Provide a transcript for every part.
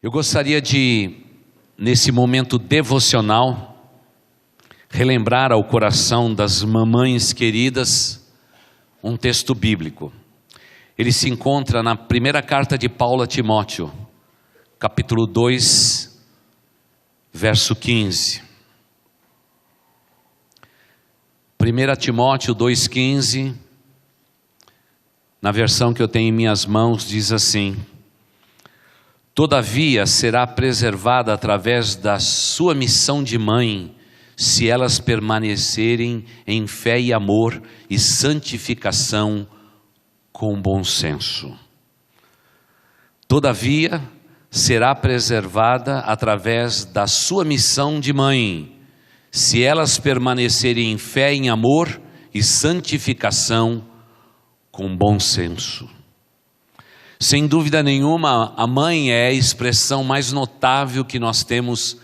Eu gostaria de, nesse momento devocional, relembrar ao coração das mamães queridas um texto bíblico. Ele se encontra na primeira carta de Paulo a Timóteo, capítulo 2, verso 15. 1 Timóteo 2,15, na versão que eu tenho em minhas mãos, diz assim: todavia será preservada através da sua missão de mãe, se elas permanecerem em fé e amor e santificação com bom senso. Todavia será preservada através da sua missão de mãe, se elas permanecerem em fé, em amor e santificação com bom senso. Sem dúvida nenhuma, a mãe é a expressão mais notável que nós temos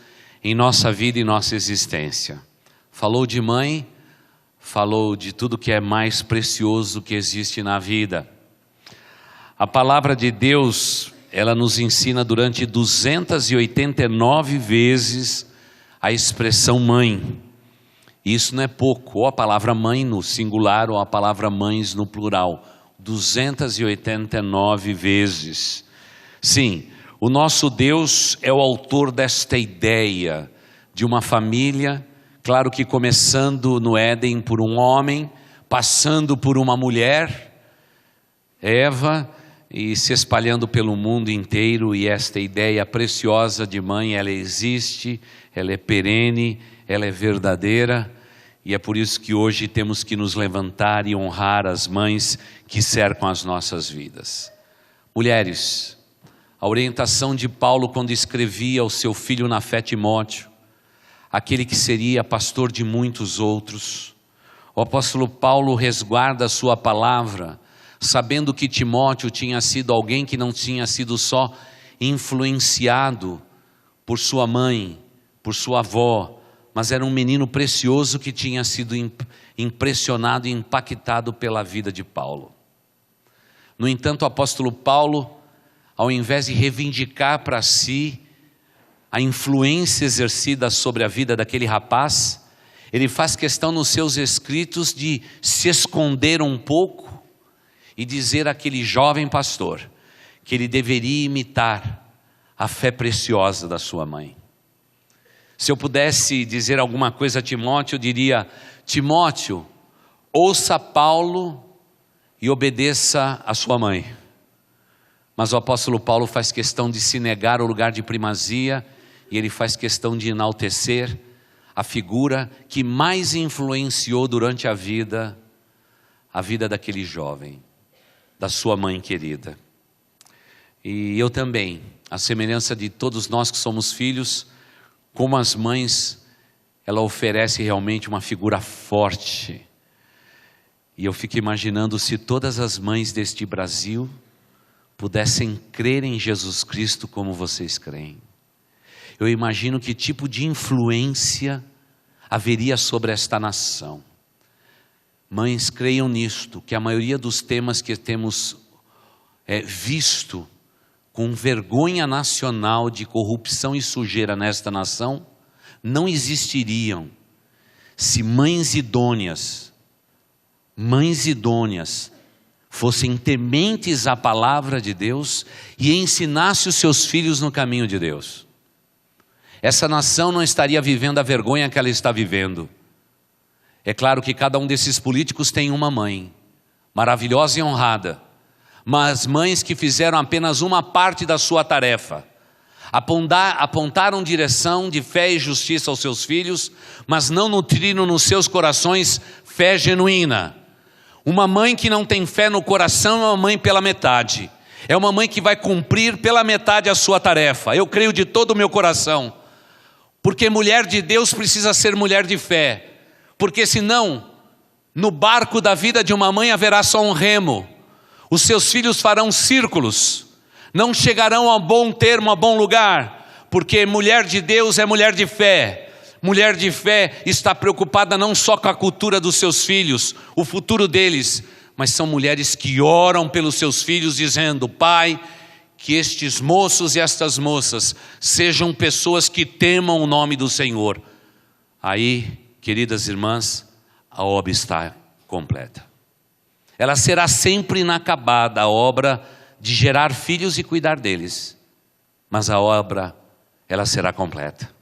em nossa vida e nossa existência. Falou de mãe, falou de tudo que é mais precioso que existe na vida. A palavra de Deus, ela nos ensina durante 289 vezes a expressão mãe. Isso não é pouco, ou a palavra mãe no singular ou a palavra mães no plural. 289 vezes. Sim, o nosso Deus é o autor desta ideia de uma família, claro que começando no Éden por um homem, passando por uma mulher, Eva, e se espalhando pelo mundo inteiro. E esta ideia preciosa de mãe, ela existe, ela é perene, ela é verdadeira. E é por isso que hoje temos que nos levantar e honrar as mães que cercam as nossas vidas. Mulheres, a orientação de Paulo quando escrevia ao seu filho na fé Timóteo, aquele que seria pastor de muitos outros, o apóstolo Paulo resguarda a sua palavra, sabendo que Timóteo tinha sido alguém que não tinha sido só influenciado por sua mãe, por sua avó, mas era um menino precioso que tinha sido impressionado e impactado pela vida de Paulo. No entanto, o apóstolo Paulo, ao invés de reivindicar para si a influência exercida sobre a vida daquele rapaz, ele faz questão nos seus escritos de se esconder um pouco e dizer àquele jovem pastor que ele deveria imitar a fé preciosa da sua mãe. Se eu pudesse dizer alguma coisa a Timóteo, eu diria: Timóteo, ouça Paulo e obedeça a sua mãe. Mas o apóstolo Paulo faz questão de se negar o lugar de primazia, e ele faz questão de enaltecer a figura que mais influenciou durante a vida daquele jovem, da sua mãe querida. E eu também, à semelhança de todos nós que somos filhos, como as mães, ela oferece realmente uma figura forte. E eu fico imaginando se todas as mães deste Brasil pudessem crer em Jesus Cristo como vocês creem. Eu imagino que tipo de influência haveria sobre esta nação. Mães, creiam nisto, que a maioria dos temas que temos visto com vergonha nacional de corrupção e sujeira nesta nação, não existiriam se mães idôneas fossem tementes à palavra de Deus e ensinassem os seus filhos no caminho de Deus. Essa nação não estaria vivendo a vergonha que ela está vivendo. É claro que cada um desses políticos tem uma mãe, maravilhosa e honrada, mas mães que fizeram apenas uma parte da sua tarefa. Apontaram direção de fé e justiça aos seus filhos, mas não nutriram nos seus corações fé genuína. Uma mãe que não tem fé no coração é uma mãe pela metade. É uma mãe que vai cumprir pela metade a sua tarefa. Eu creio de todo o meu coração. Porque mulher de Deus precisa ser mulher de fé. Porque senão, no barco da vida de uma mãe haverá só um remo. Os seus filhos farão círculos, não chegarão a bom termo, a bom lugar, porque mulher de Deus é mulher de fé. Mulher de fé está preocupada não só com a cultura dos seus filhos, o futuro deles, mas são mulheres que oram pelos seus filhos dizendo: Pai, que estes moços e estas moças sejam pessoas que temam o nome do Senhor. Aí, queridas irmãs, a obra está completa. Ela será sempre inacabada, a obra de gerar filhos e cuidar deles. Mas a obra, ela será completa.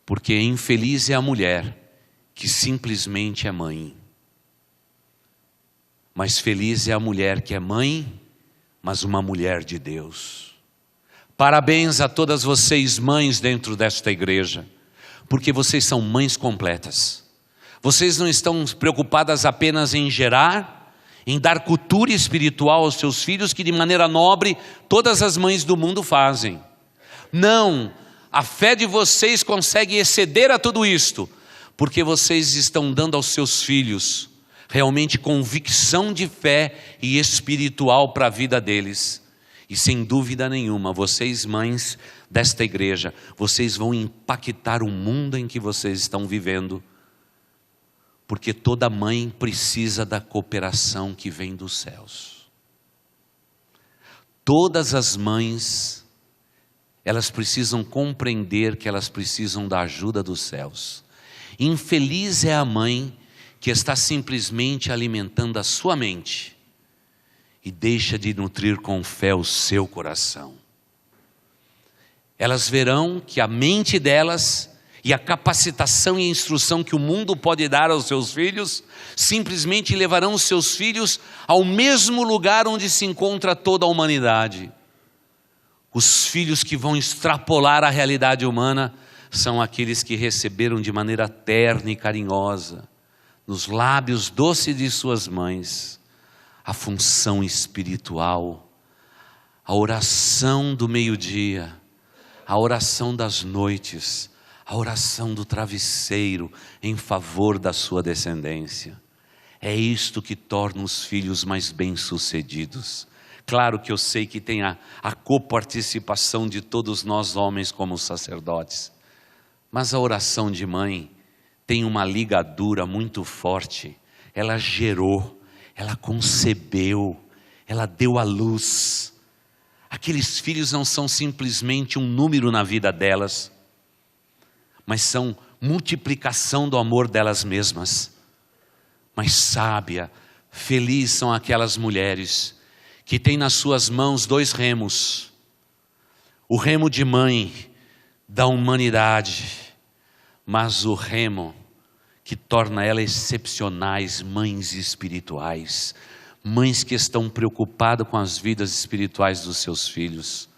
Porque infeliz é a mulher que simplesmente é mãe. Mas feliz é a mulher que é mãe, mas uma mulher de Deus. Parabéns a todas vocês mães dentro desta igreja, porque vocês são mães completas. Vocês não estão preocupadas apenas em gerar, em dar cultura espiritual aos seus filhos, que de maneira nobre todas as mães do mundo fazem. Não, a fé de vocês consegue exceder a tudo isto, porque vocês estão dando aos seus filhos realmente convicção de fé e espiritual para a vida deles. E sem dúvida nenhuma, vocês mães desta igreja, vocês vão impactar o mundo em que vocês estão vivendo, porque toda mãe precisa da cooperação que vem dos céus. Todas as mães, elas precisam compreender que elas precisam da ajuda dos céus. Infeliz é a mãe que está simplesmente alimentando a sua mente e deixa de nutrir com fé o seu coração. Elas verão que a mente delas e a capacitação e a instrução que o mundo pode dar aos seus filhos, simplesmente levarão os seus filhos ao mesmo lugar onde se encontra toda a humanidade. Os filhos que vão extrapolar a realidade humana são aqueles que receberam de maneira terna e carinhosa, nos lábios doces de suas mães, a função espiritual, a oração do meio-dia, a oração das noites, a oração do travesseiro em favor da sua descendência. É isto que torna os filhos mais bem-sucedidos. Claro que eu sei que tem a coparticipação de todos nós homens como sacerdotes, mas a oração de mãe tem uma ligadura muito forte. Ela gerou, ela concebeu, ela deu à luz. Aqueles filhos não são simplesmente um número na vida delas, mas são multiplicação do amor delas mesmas. Mas sábia, feliz são aquelas mulheres que têm nas suas mãos 2 remos. O remo de mãe da humanidade, mas o remo que torna elas excepcionais, mães espirituais, mães que estão preocupadas com as vidas espirituais dos seus filhos.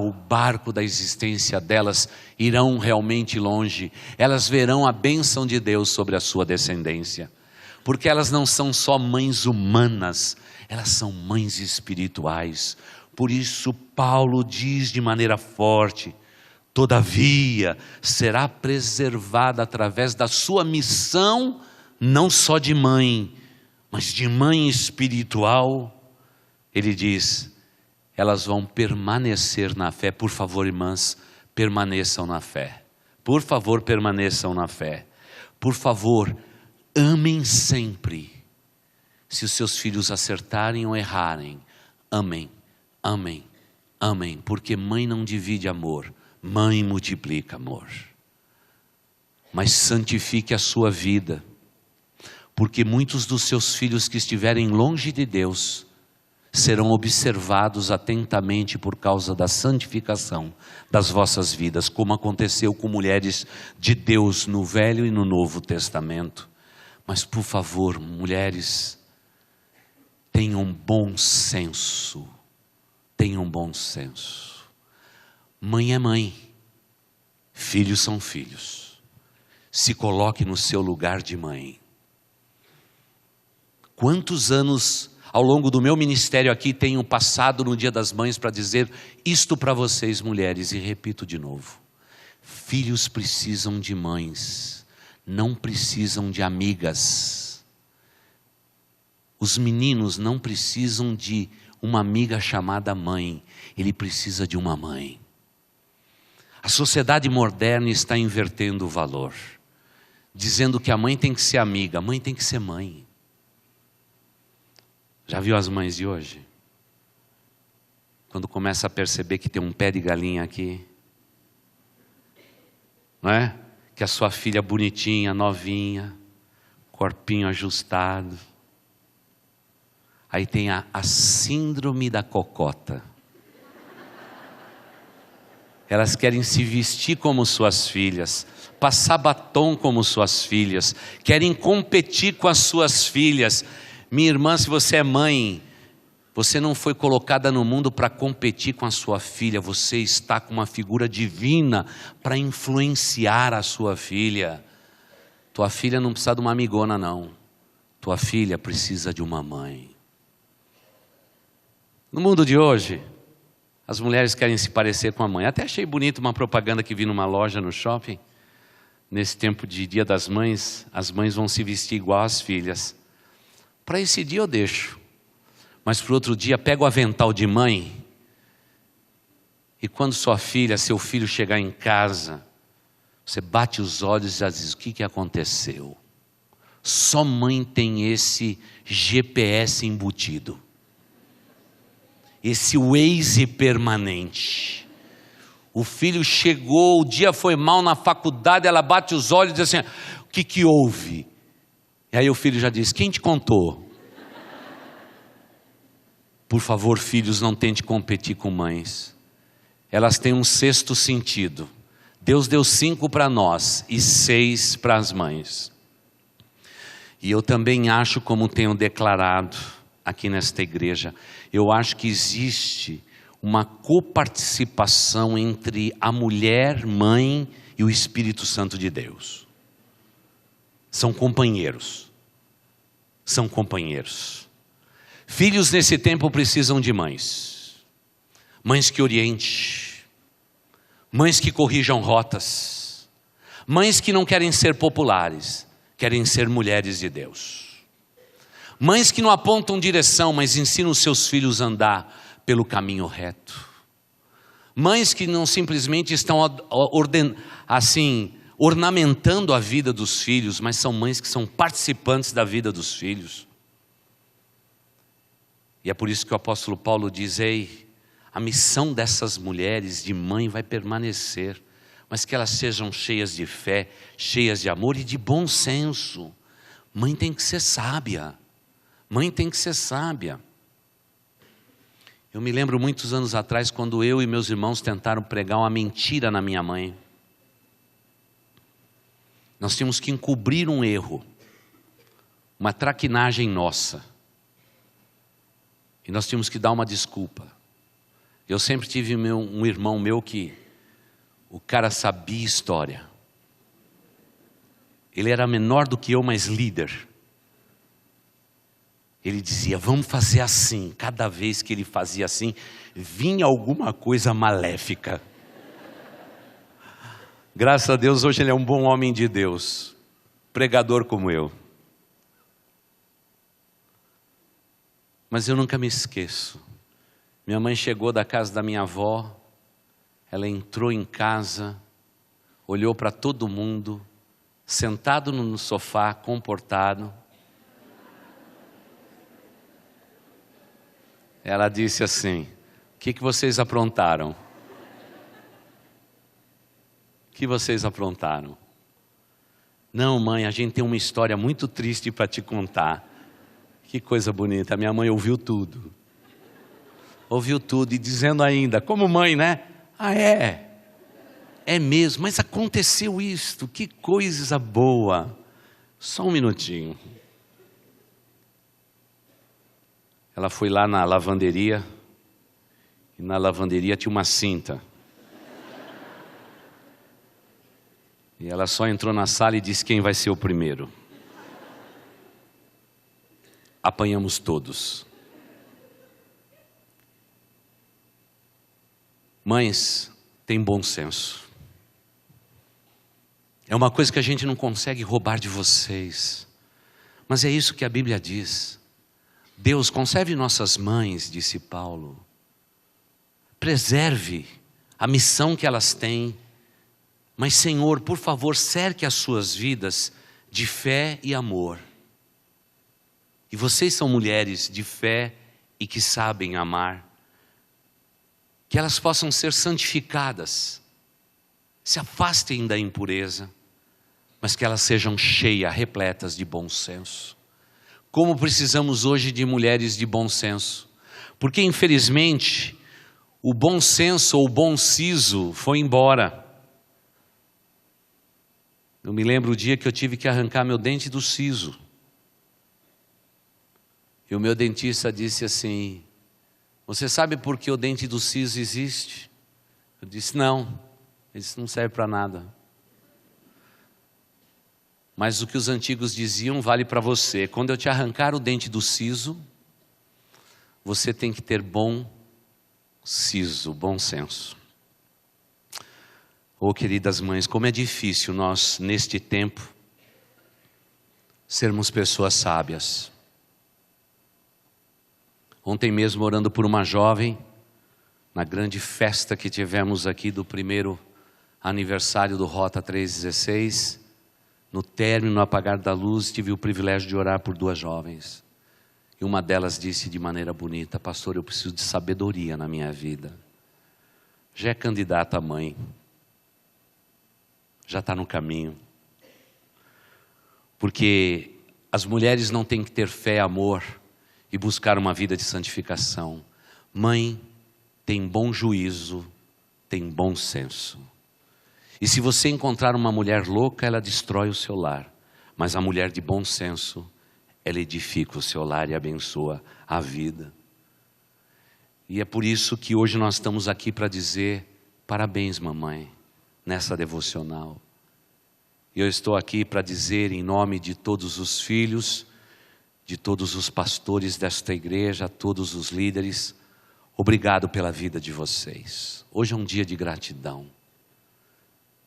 O barco da existência delas irão realmente longe, elas verão a bênção de Deus sobre a sua descendência, porque elas não são só mães humanas, elas são mães espirituais. Por isso Paulo diz de maneira forte: todavia será preservada através da sua missão, não só de mãe, mas de mãe espiritual. Ele diz: elas vão permanecer na fé. Por favor, irmãs, permaneçam na fé. Por favor, permaneçam na fé. Por favor, amem sempre. Se os seus filhos acertarem ou errarem, amem, amem, amem, porque mãe não divide amor, mãe multiplica amor. Mas santifique a sua vida, porque muitos dos seus filhos que estiverem longe de Deus serão observados atentamente por causa da santificação das vossas vidas, como aconteceu com mulheres de Deus no Velho e no Novo Testamento. Mas por favor, mulheres, tenham bom senso, tenham bom senso. Mãe é mãe, filhos são filhos. Se coloque no seu lugar de mãe. Quantos anos ao longo do meu ministério aqui tenho passado no Dia das Mães para dizer isto para vocês, mulheres, e repito de novo: filhos precisam de mães, não precisam de amigas. Os meninos não precisam de uma amiga chamada mãe, ele precisa de uma mãe. A sociedade moderna está invertendo o valor, dizendo que a mãe tem que ser amiga, a mãe tem que ser mãe. Já viu as mães de hoje? Quando começa a perceber que tem um pé de galinha aqui, não é? Que a sua filha bonitinha, novinha, corpinho ajustado. Aí tem a síndrome da cocota. Elas querem se vestir como suas filhas, passar batom como suas filhas, querem competir com as suas filhas. Minha irmã, se você é mãe, você não foi colocada no mundo para competir com a sua filha, você está com uma figura divina para influenciar a sua filha. Tua filha não precisa de uma amigona não, tua filha precisa de uma mãe. No mundo de hoje, as mulheres querem se parecer com a mãe. Até achei bonito uma propaganda que vi numa loja no shopping. Nesse tempo de Dia das Mães, as mães vão se vestir igual às filhas. Para esse dia eu deixo. Mas para o outro dia, pega o avental de mãe. E quando sua filha, seu filho chegar em casa, você bate os olhos e já diz, o que aconteceu? Só mãe tem esse GPS embutido. Esse Waze permanente. O filho chegou, o dia foi mal na faculdade, ela bate os olhos e diz assim, o que houve? E aí o filho já diz, quem te contou? Por favor, filhos, não tente competir com mães. Elas têm um sexto sentido. Deus deu 5 para nós e 6 para as mães. E eu também acho, como tenho declarado aqui nesta igreja, eu acho que existe uma coparticipação entre a mulher, mãe e o Espírito Santo de Deus. São companheiros. São companheiros. Filhos nesse tempo precisam de mães. Mães que orientem. Mães que corrijam rotas. Mães que não querem ser populares, querem ser mulheres de Deus. Mães que não apontam direção, mas ensinam os seus filhos a andar pelo caminho reto. Mães que não simplesmente estão ornamentando a vida dos filhos, mas são mães que são participantes da vida dos filhos. E é por isso que o apóstolo Paulo diz, ei, a missão dessas mulheres de mãe vai permanecer, mas que elas sejam cheias de fé, cheias de amor e de bom senso. Mãe tem que ser sábia. Mãe tem que ser sábia. Eu me lembro muitos anos atrás, quando eu e meus irmãos tentaram pregar uma mentira na minha mãe. Nós tínhamos que encobrir um erro, uma traquinagem nossa. E nós tínhamos que dar uma desculpa. Eu sempre tive um irmão meu que o cara sabia história. Ele era menor do que eu, mas líder. Ele dizia, vamos fazer assim. Cada vez que ele fazia assim, vinha alguma coisa maléfica. Graças a Deus, hoje ele é um bom homem de Deus. Pregador como eu. Mas eu nunca me esqueço. Minha mãe chegou da casa da minha avó. Ela entrou em casa, olhou para todo mundo, sentado no sofá, comportado. Ela disse assim, o que vocês aprontaram? O que vocês aprontaram? Não, mãe, a gente tem uma história muito triste para te contar. Que coisa bonita, a minha mãe ouviu tudo. Ouviu tudo e dizendo ainda, como mãe, né? Ah, é mesmo, mas aconteceu isto, que coisa boa. Só um minutinho. Ela foi lá na lavanderia, e na lavanderia tinha uma cinta. E ela só entrou na sala e disse quem vai ser o primeiro. Apanhamos todos. Mães, tem bom senso. É uma coisa que a gente não consegue roubar de vocês. Mas é isso que a Bíblia diz. Deus, conserve nossas mães, disse Paulo. Preserve a missão que elas têm. Mas Senhor, por favor, cerque as suas vidas de fé e amor. E vocês são mulheres de fé e que sabem amar. que elas possam ser santificadas, se afastem da impureza, mas que elas sejam cheias, repletas de bom senso. Como precisamos hoje de mulheres de bom senso, porque infelizmente o bom senso ou o bom siso foi embora. Eu me lembro o dia que eu tive que arrancar meu dente do siso. E o meu dentista disse assim: você sabe por que o dente do siso existe? Eu disse: não. Ele disse: não serve para nada. Mas o que os antigos diziam vale para você. Quando eu te arrancar o dente do siso, você tem que ter bom siso, bom senso. Oh, queridas mães, como é difícil nós, neste tempo, sermos pessoas sábias. Ontem mesmo, orando por uma jovem, na grande festa que tivemos aqui do primeiro aniversário do Rota 316, no término, no apagar da luz, tive o privilégio de orar por duas jovens. E uma delas disse de maneira bonita: pastor, eu preciso de sabedoria na minha vida. Já é candidata a mãe, já está no caminho. Porque as mulheres não têm que ter fé, amor e buscar uma vida de santificação. Mãe tem bom juízo, tem bom senso. E se você encontrar uma mulher louca, ela destrói o seu lar. Mas a mulher de bom senso, ela edifica o seu lar e abençoa a vida. E é por isso que hoje nós estamos aqui para dizer: parabéns, mamãe, nessa devocional. E eu estou aqui para dizer, em nome de todos os filhos, de todos os pastores desta igreja, a todos os líderes, obrigado pela vida de vocês. Hoje é um dia de gratidão.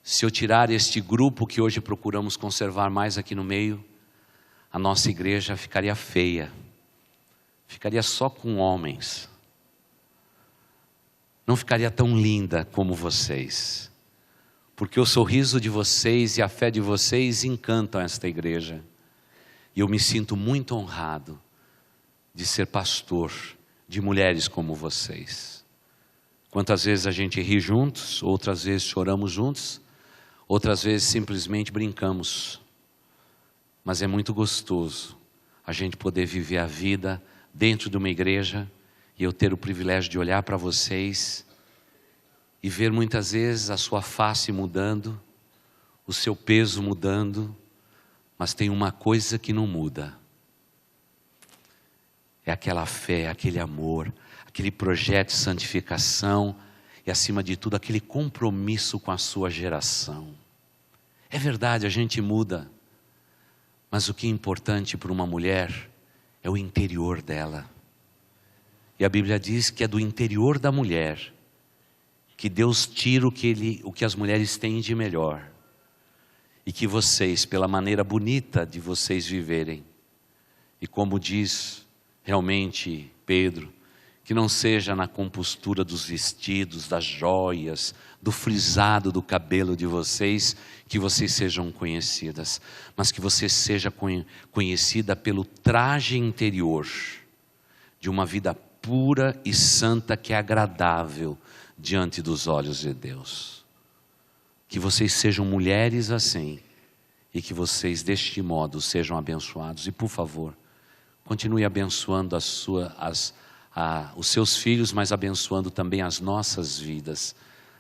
Se eu tirar este grupo que hoje procuramos conservar mais aqui no meio, a nossa igreja ficaria feia, ficaria só com homens, não ficaria tão linda como vocês, porque o sorriso de vocês e a fé de vocês encantam esta igreja, e eu me sinto muito honrado de ser pastor de mulheres como vocês. Quantas vezes a gente ri juntos, outras vezes choramos juntos, outras vezes simplesmente brincamos. Mas é muito gostoso a gente poder viver a vida dentro de uma igreja e eu ter o privilégio de olhar para vocês e ver muitas vezes a sua face mudando, o seu peso mudando, mas tem uma coisa que não muda. É aquela fé, aquele amor, aquele projeto de santificação e, acima de tudo, aquele compromisso com a sua geração. É verdade, a gente muda, mas o que é importante para uma mulher é o interior dela. E a Bíblia diz que é do interior da mulher que Deus tira o que as mulheres têm de melhor. E que vocês, pela maneira bonita de vocês viverem, e como diz realmente Pedro, que não seja na compostura dos vestidos, das joias, do frisado do cabelo de vocês, que vocês sejam conhecidas, mas que você seja conhecida pelo traje interior, de uma vida pura e santa que é agradável diante dos olhos de Deus. Que vocês sejam mulheres assim, e que vocês deste modo sejam abençoados. E por favor, continue abençoando os seus filhos, mas abençoando também as nossas vidas,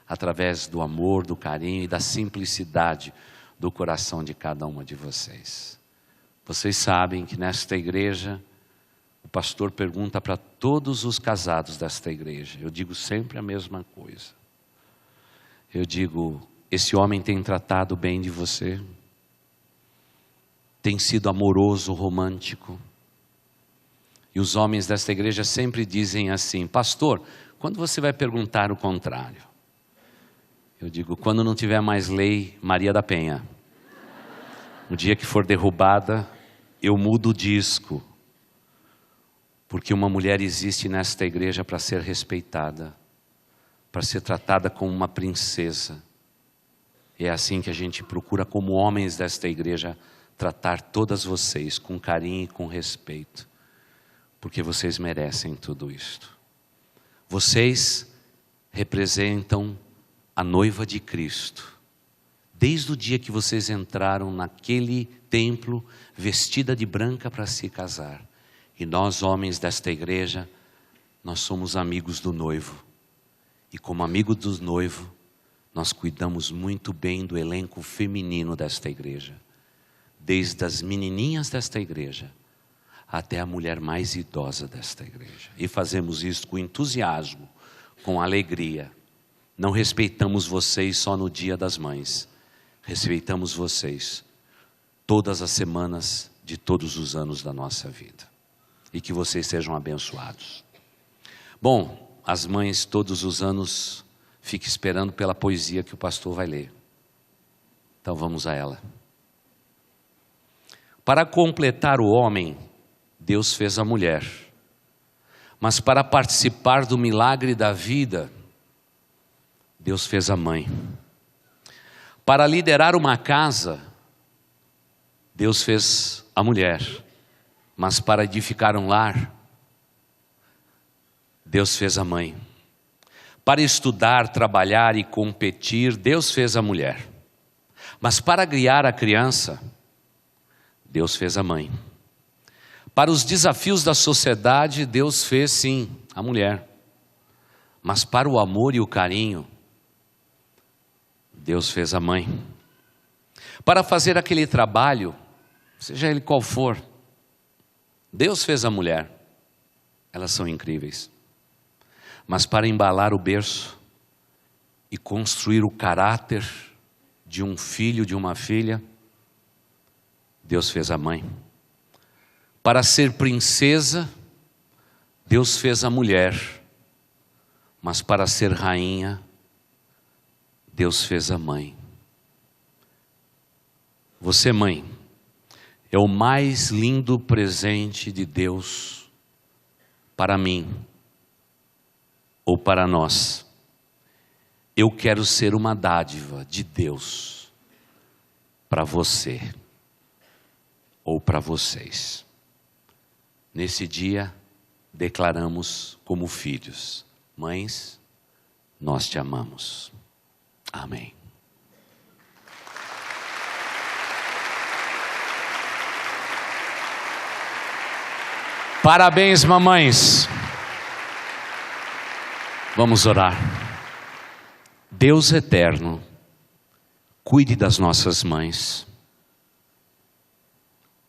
através do amor, do carinho e da simplicidade do coração de cada uma de vocês. Vocês sabem que nesta igreja, o pastor pergunta para todos os casados desta igreja, eu digo sempre a mesma coisa. Eu digo: esse homem tem tratado bem de você? Tem sido amoroso, romântico? E os homens desta igreja sempre dizem assim: pastor, quando você vai perguntar o contrário? Eu digo: quando não tiver mais lei Maria da Penha. No dia que for derrubada, eu mudo o disco. Porque uma mulher existe nesta igreja para ser respeitada, para ser tratada como uma princesa. E é assim que a gente procura, como homens desta igreja, tratar todas vocês com carinho e com respeito. Porque vocês merecem tudo isto. Vocês representam a noiva de Cristo. Desde o dia que vocês entraram naquele templo, vestida de branca para se casar. E nós, homens desta igreja, nós somos amigos do noivo. E como amigo do noivo, nós cuidamos muito bem do elenco feminino desta igreja. Desde as menininhas desta igreja, até a mulher mais idosa desta igreja. E fazemos isso com entusiasmo, com alegria. Não respeitamos vocês só no Dia das Mães. Respeitamos vocês todas as semanas de todos os anos da nossa vida. E que vocês sejam abençoados. Bom, as mães todos os anos ficam esperando pela poesia que o pastor vai ler. Então vamos a ela. Para completar o homem, Deus fez a mulher. Mas para participar do milagre da vida, Deus fez a mãe. Para liderar uma casa, Deus fez a mulher. Mas para edificar um lar, Deus fez a mãe. Para estudar, trabalhar e competir, Deus fez a mulher. Mas para criar a criança, Deus fez a mãe. Para os desafios da sociedade, Deus fez sim a mulher. Mas para o amor e o carinho, Deus fez a mãe. Para fazer aquele trabalho, seja ele qual for, Deus fez a mulher. Elas são incríveis. Mas para embalar o berço e construir o caráter de um filho, de uma filha, Deus fez a mãe. Para ser princesa, Deus fez a mulher. Mas para ser rainha, Deus fez a mãe. Você, mãe, é o mais lindo presente de Deus para mim ou para nós. Eu quero ser uma dádiva de Deus para você ou para vocês. Nesse dia, declaramos como filhos: mães, nós te amamos. Amém. Parabéns, mamães. Vamos orar. Deus eterno, cuide das nossas mães.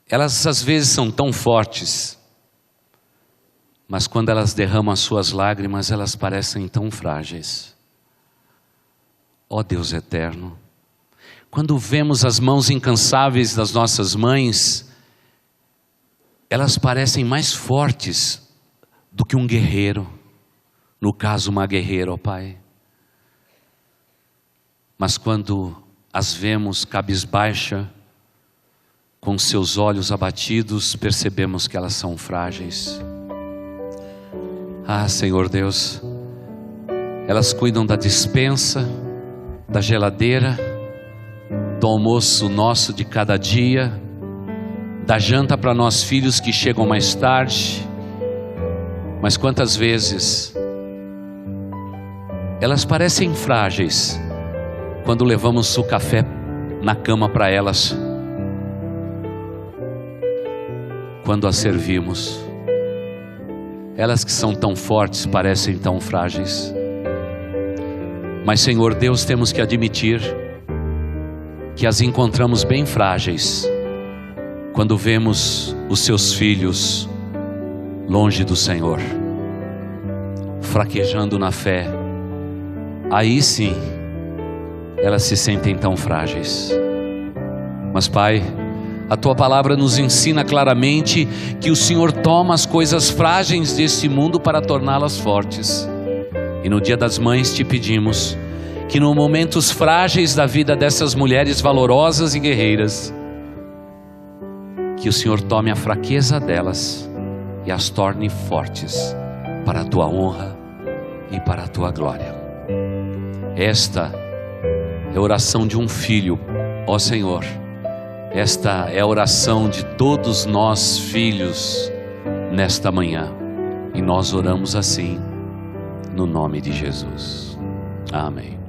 Elas às vezes são tão fortes, mas quando elas derramam as suas lágrimas, elas parecem tão frágeis. Ó Deus eterno, quando vemos as mãos incansáveis das nossas mães, elas parecem mais fortes do que um guerreiro, no caso uma guerreira, ó Pai. Mas quando as vemos cabisbaixa, com seus olhos abatidos, percebemos que elas são frágeis. Ah, Senhor Deus, elas cuidam da despensa, da geladeira, do almoço nosso de cada dia, da janta para nós filhos que chegam mais tarde. Mas quantas vezes elas parecem frágeis quando levamos o café na cama para elas, quando as servimos. Elas que são tão fortes parecem tão frágeis. Mas, Senhor Deus, temos que admitir que as encontramos bem frágeis quando vemos os seus filhos longe do Senhor, fraquejando na fé. Aí sim, elas se sentem tão frágeis. Mas, Pai, a Tua palavra nos ensina claramente que o Senhor toma as coisas frágeis deste mundo para torná-las fortes. E no Dia das Mães te pedimos que nos momentos frágeis da vida dessas mulheres valorosas e guerreiras, que o Senhor tome a fraqueza delas e as torne fortes para a Tua honra e para a Tua glória. Esta é a oração de um filho, ó Senhor. Esta é a oração de todos nós filhos nesta manhã. E nós oramos assim, no nome de Jesus. Amém.